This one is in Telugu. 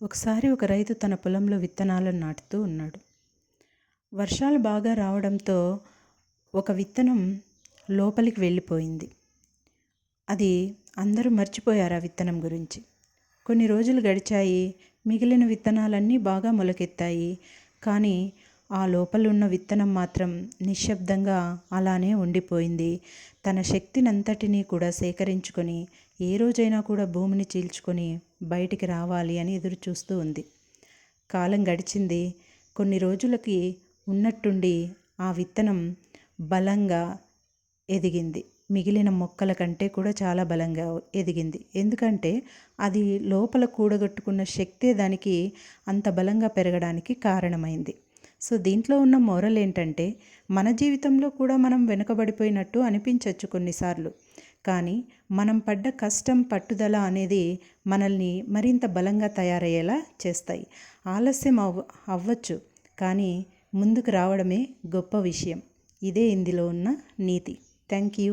ఒకసారి ఒక రైతు తన పొలంలో విత్తనాలను నాటుతూ ఉన్నాడు. వర్షాలు బాగా రావడంతో ఒక విత్తనం లోపలికి వెళ్ళిపోయింది. అది అందరూ మర్చిపోయారు ఆ విత్తనం గురించి. కొన్ని రోజులు గడిచాయి. మిగిలిన విత్తనాలన్నీ బాగా మొలకెత్తాయి. కానీ ఆ లోపలున్న విత్తనం మాత్రం నిశ్శబ్దంగా అలానే ఉండిపోయింది. తన శక్తినంతటినీ కూడా సేకరించుకొని ఏ రోజైనా కూడా భూమిని చీల్చుకొని బయటికి రావాలి అని ఎదురు చూస్తూ ఉంది. కాలం గడిచింది. కొన్ని రోజులకి ఉన్నట్టుండి ఆ విత్తనం బలంగా ఎదిగింది. మిగిలిన మొక్కల కంటే కూడా చాలా బలంగా ఎదిగింది. ఎందుకంటే అది లోపల కూడగట్టుకున్న శక్తే దానికి అంత బలంగా పెరగడానికి కారణమైంది. సో దీంట్లో ఉన్న మోరల్ ఏంటంటే, మన జీవితంలో కూడా మనం వెనుకబడిపోయినట్టు అనిపించవచ్చు కొన్నిసార్లు. కానీ మనం పడ్డ కష్టం, పట్టుదల అనేది మనల్ని మరింత బలంగా తయారయ్యేలా చేస్తాయి. ఆలస్యం అవ్వచ్చు, కానీ ముందుకు రావడమే గొప్ప విషయం. ఇదే ఇందులో ఉన్న నీతి. Thank you.